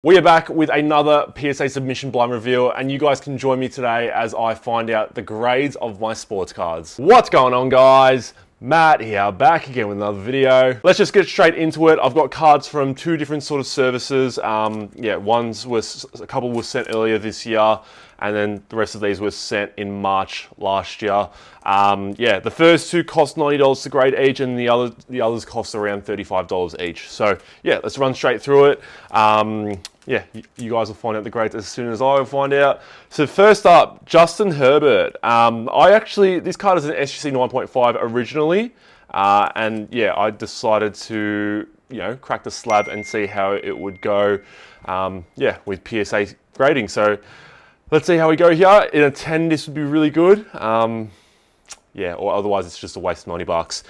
We are back with another PSA submission blind reveal, and you guys can join me today as I find out the grades of my sports cards. What's going on, guys? Matt here, back again with another video. Let's just get straight into it. I've got cards from two different sort of services. A couple were sent earlier this year, and then the rest of these were sent in March last year. The first two cost $90 to grade each, and the others cost around $35 each. So yeah, let's run straight through it. You guys will find out the grades as soon as I will find out. So first up, Justin Herbert. This card is an SGC 9.5 originally, I decided to crack the slab and see how it would go. With PSA grading. So let's see how we go here. In a 10, this would be really good. Or otherwise it's just a waste of 90 bucks.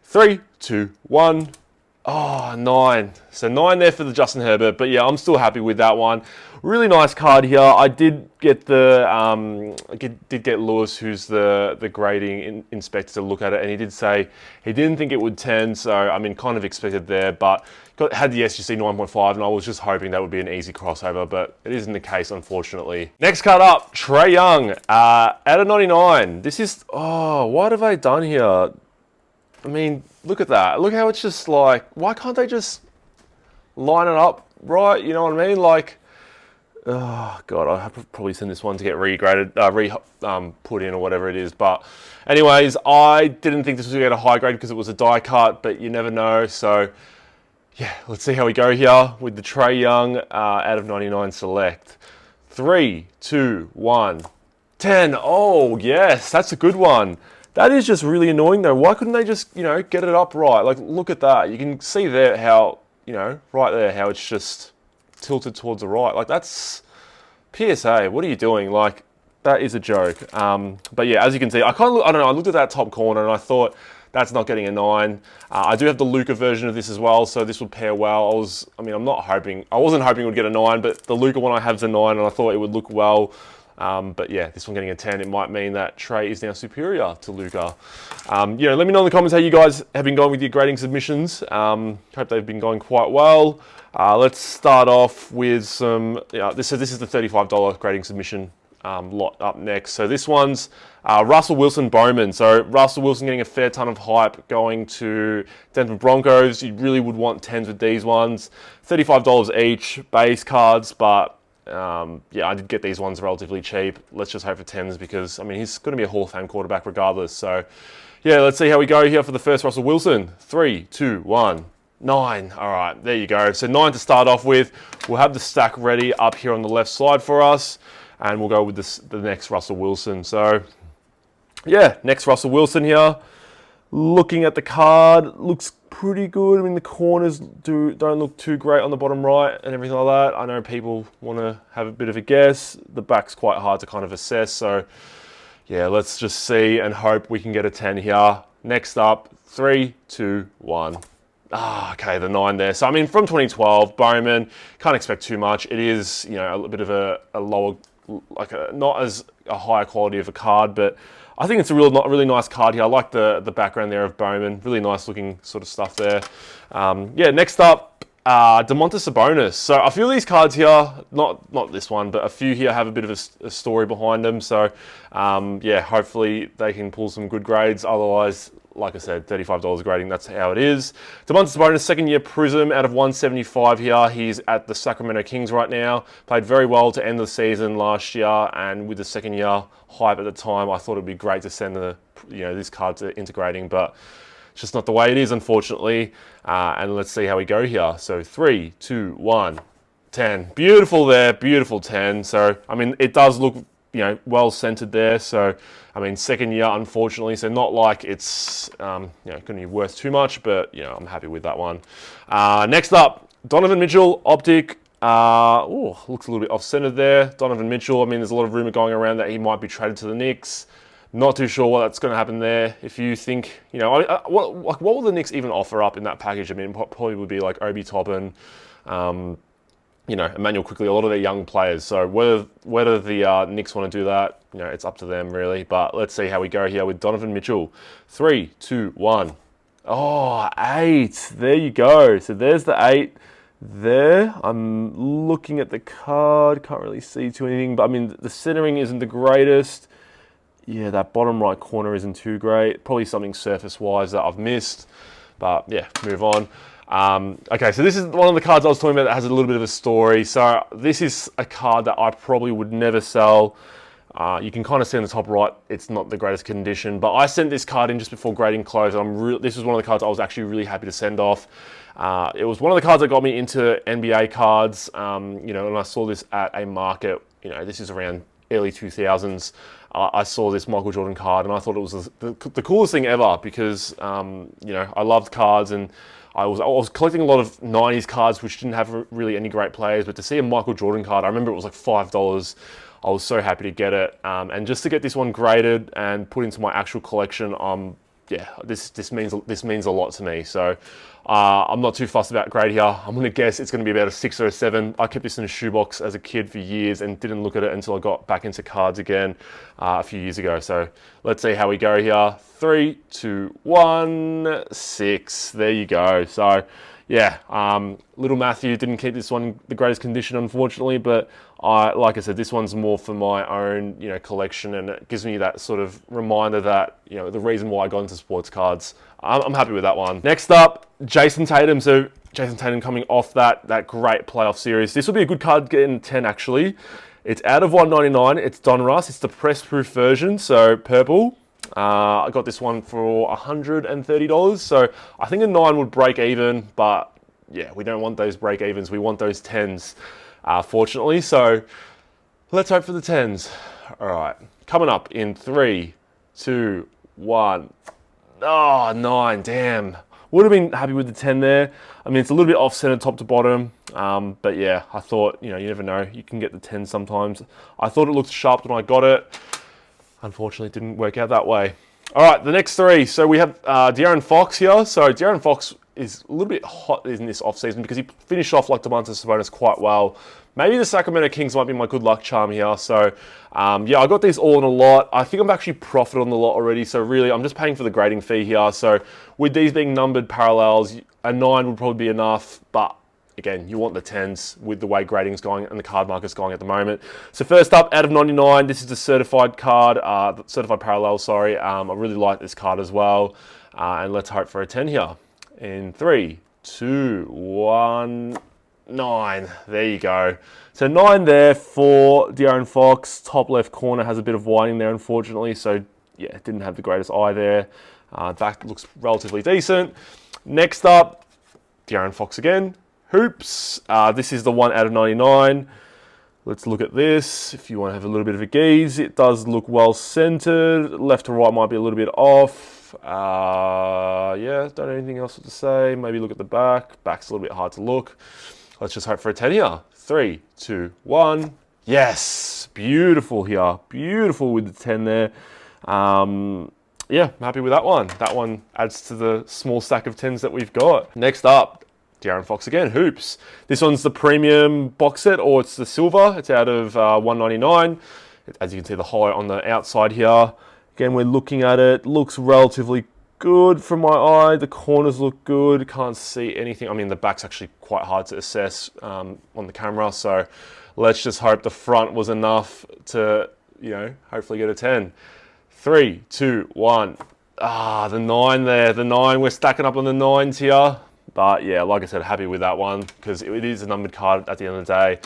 3, 2, 1. Oh, 9. So 9 there for the Justin Herbert, but yeah, I'm still happy with that one. Really nice card here. I did get Lewis, who's the grading inspector, to look at it, and he did say he didn't think it would 10, so I mean, kind of expected there, but had the SGC 9.5, and I was just hoping that would be an easy crossover, but it isn't the case, unfortunately. Next card up, Trey Young, out of 99. This is, what have I done here? I mean, look at that. Look how it's just like, why can't they just line it up right? You know what I mean? Like, oh God, I have to probably send this one to get regraded, put in or whatever it is. But anyways, I didn't think this was going to get a high grade because it was a die cut, but you never know. So yeah, let's see how we go here with the Trey Young out of 99 select. 3, 2, 1, 10. Oh yes, that's a good one. That is just really annoying though. Why couldn't they just, get it up right? Like, look at that. You can see there how, right there, how it's just tilted towards the right. Like, that's PSA. What are you doing? Like, that is a joke. But yeah, as you can see, I looked at that top corner and I thought that's not getting a 9. I do have the Luka version of this as well, so this would pair well. I wasn't hoping it would get a 9, but the Luka one I have is a 9 and I thought it would look well. But yeah, this one getting a 10, it might mean that Trey is now superior to Luka. Let me know in the comments how you guys have been going with your grading submissions. Hope they've been going quite well. Let's start off with some, this is the $35 grading submission lot up next. So this one's Russell Wilson Bowman. So Russell Wilson getting a fair ton of hype going to Denver Broncos. You really would want 10s with these ones. $35 each, base cards, but I did get these ones relatively cheap. Let's just hope for 10s because, he's going to be a Hall of Fame quarterback regardless. So, yeah, let's see how we go here for the first Russell Wilson. 3, 2, 1, 9. All right, there you go. So 9 to start off with. We'll have the stack ready up here on the left side for us, and we'll go with the next Russell Wilson. So, yeah, next Russell Wilson here. Looking at the card, looks pretty good. The corners don't look too great on the bottom right and everything like that. I know people want to have a bit of a guess. The back's quite hard to kind of assess. So, yeah, let's just see and hope we can get a 10 here. Next up, 3, 2, 1. Okay, the 9 there. So, from 2012, Bowman, can't expect too much. It is, a bit of a lower, not as a higher quality of a card, but I think it's a really nice card here. I like the background there of Bowman. Really nice looking sort of stuff there. Next up, Domantas Sabonis. So a few of these cards here, not this one, but a few here have a bit of a story behind them. So hopefully they can pull some good grades. Otherwise, like I said, $35 grading, that's how it is. Domantas Sabonis, second-year Prism out of 175 here. He's at the Sacramento Kings right now. Played very well to end the season last year, and with the second-year hype at the time, I thought it'd be great to send this card to integrating, but it's just not the way it is, unfortunately. And let's see how we go here. So 3, 2, 1, 10. Beautiful there, beautiful 10. So, it does look well centered there. So, second year, unfortunately. So not like it's, going to be worth too much, but, I'm happy with that one. Next up, Donovan Mitchell, Optic. Looks a little bit off-centered there. Donovan Mitchell, there's a lot of rumor going around that he might be traded to the Knicks. Not too sure what that's going to happen there. If you think, what will the Knicks even offer up in that package? Probably would be like Obi Toppin, Emmanuel Quickly, a lot of their young players. So whether the Knicks want to do that, it's up to them really. But let's see how we go here with Donovan Mitchell. 3, 2, 1. Oh, 8. There you go. So there's the 8. there. I'm looking at the card, can't really see to anything, but I mean, the centering isn't the greatest. Yeah, that bottom right corner isn't too great. Probably something surface-wise that I've missed, but yeah, move on. Okay, so this is one of the cards I was talking about that has a little bit of a story. So this is a card that I probably would never sell. You can kind of see on the top right, it's not the greatest condition, but I sent this card in just before grading closed. This was one of the cards I was actually really happy to send off. It was one of the cards that got me into NBA cards. You know, and I saw this at a market, you know, this is around early 2000s. I saw this Michael Jordan card and I thought it was the coolest thing ever because, you know, I loved cards and I was collecting a lot of 90s cards which didn't have really any great players, but to see a Michael Jordan card, I remember it was like $5. I was so happy to get it, and just to get this one graded and put into my actual collection, yeah, this means a lot to me. So I'm not too fussed about grade here. I'm gonna guess it's gonna be about a 6 or a 7. I kept this in a shoebox as a kid for years and didn't look at it until I got back into cards again a few years ago. So let's see how we go here. 3, 2, 1, 6. There you go. So yeah, little Matthew didn't keep this one in the greatest condition, unfortunately, but like I said, this one's more for my own, you know, collection, and it gives me that sort of reminder that, you know, the reason why I got into sports cards. I'm happy with that one. Next up, Jason Tatum. So Jason Tatum coming off that great playoff series. This will be a good card getting 10 actually. It's out of 199. It's Donruss. It's the press-proof version, so purple. I got this one for $130, so I think a 9 would break even, but yeah, we don't want those break evens, we want those 10s, fortunately, so let's hope for the 10s. All right, coming up in 3, 2, 1. Oh, 9, damn. Would have been happy with the 10 there. I mean, it's a little bit off-center top to bottom, but yeah, I thought, you know, you never know, you can get the 10 sometimes. I thought it looked sharp when I got it. Unfortunately, it didn't work out that way. All right, the next 3. So we have Darren Fox here. So Darren Fox is a little bit hot in this offseason because he finished off like Domantas Sabonis quite well. Maybe the Sacramento Kings might be my good luck charm here. So yeah, I got these all in a lot. I think I'm actually profited on the lot already. So really, I'm just paying for the grading fee here. So with these being numbered parallels, a 9 would probably be enough, but again, you want the 10s with the way grading's going and the card market's going at the moment. So first up, out of 99, this is the certified card, certified parallel, sorry. I really like this card as well. And let's hope for a 10 here. In 3, 2, 1, 9. There you go. So 9 there for Darren Fox. Top left corner has a bit of whiting there, unfortunately. So yeah, didn't have the greatest eye there. Back looks relatively decent. Next up, Darren Fox again. Hoops. This is the 1 out of 99. Let's look at this. If you want to have a little bit of a gaze, it does look well centered. Left to right might be a little bit off. Yeah, don't have anything else to say. Maybe look at the back. Back's a little bit hard to look. Let's just hope for a 10 here. 3, 2, 1. Yes, beautiful here. Beautiful with the 10 there. Yeah, I'm happy with that one. That one adds to the small stack of 10s that we've got. Next up, Darren Fox again, Hoops. This one's the premium box set, or it's the silver. It's out of 199. As you can see, the highlight on the outside here. Again, we're looking at it. Looks relatively good from my eye. The corners look good. Can't see anything. I mean, the back's actually quite hard to assess on the camera. So let's just hope the front was enough to, you know, hopefully get a 10. 3, 2, 1. The 9 there. The 9. We're stacking up on the 9s here. But yeah, like I said, happy with that one because it is a numbered card at the end of the day.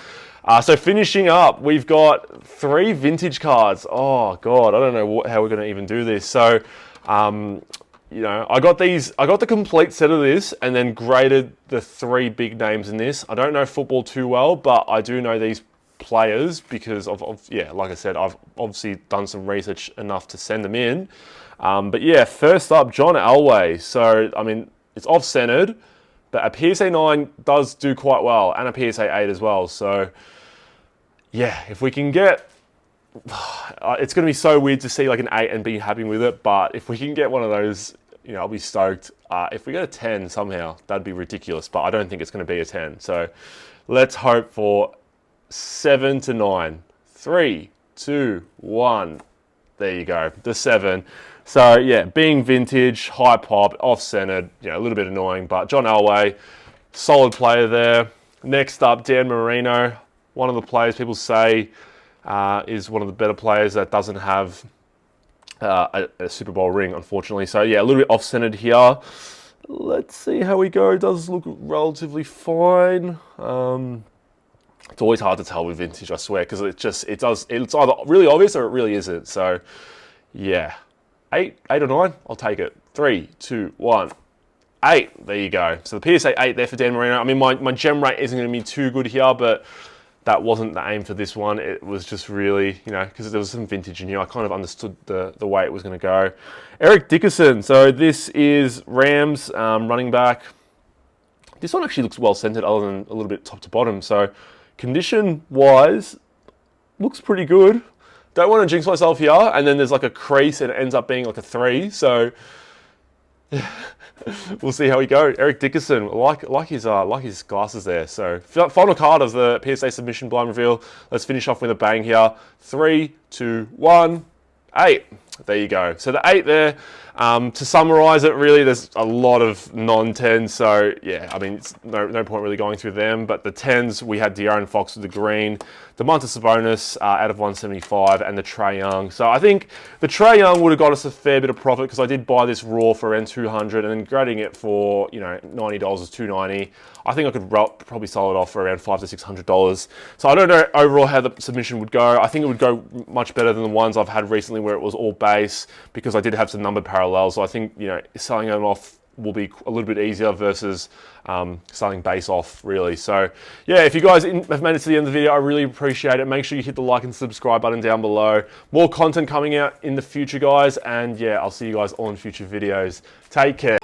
So finishing up, we've got 3 vintage cards. Oh God, I don't know how we're going to even do this. So, you know, I got the complete set of this and then graded the 3 big names in this. I don't know football too well, but I do know these players because yeah, like I said, I've obviously done some research enough to send them in. But yeah, first up, John Elway. So, I mean, it's off-centered, but a PSA 9 does do quite well, and a PSA 8 as well. So, yeah, if we can get... it's going to be so weird to see like an 8 and be happy with it, but if we can get one of those, you know, I'll be stoked. If we get a 10 somehow, that'd be ridiculous, but I don't think it's going to be a 10. So, let's hope for 7 to 9. 3, 2, 1. There you go, the 7. So yeah, being vintage, high pop, off-centered, you know, a little bit annoying, but John Elway, solid player there. Next up, Dan Marino, one of the players people say is one of the better players that doesn't have a Super Bowl ring, unfortunately. So yeah, a little bit off-centered here. Let's see how we go. It does look relatively fine. It's always hard to tell with vintage, I swear, because it's either really obvious or it really isn't. So yeah, 8 or 9, I'll take it. 3, 2, 1. 8. There you go. So the PSA 8 there for Dan Marino. I mean, my gem rate isn't going to be too good here, but that wasn't the aim for this one. It was just really, because there was some vintage in here. I kind of understood the way it was going to go. Eric Dickerson. So this is Rams running back. This one actually looks well centered other than a little bit top to bottom. So condition-wise, looks pretty good. Don't want to jinx myself here. And then there's like a crease and it ends up being like a 3. So we'll see how we go. Eric Dickerson, like his glasses there. So final card of the PSA submission blind reveal. Let's finish off with a bang here. 3, 2, 1, 8. There you go. So the 8 there. To summarize it, really, there's a lot of non-10s. So yeah, I mean, it's no point really going through them. But the 10s, we had Darren Fox with the green, the Sabonis out of 175, and the Trey Young. So I think the Trey Young would have got us a fair bit of profit because I did buy this raw for around 200, and then grading it for $90 is $290. I think I could probably sell it off for around $500 to $600. So I don't know overall how the submission would go. I think it would go much better than the ones I've had recently where it was all base, because I did have some numbered parallels. So I think selling them off will be a little bit easier versus selling base off, really. So yeah, if you guys have made it to the end of the video, I really appreciate it. Make sure you hit the like and subscribe button down below. More content coming out in the future, guys. And yeah, I'll see you guys all in future videos. Take care.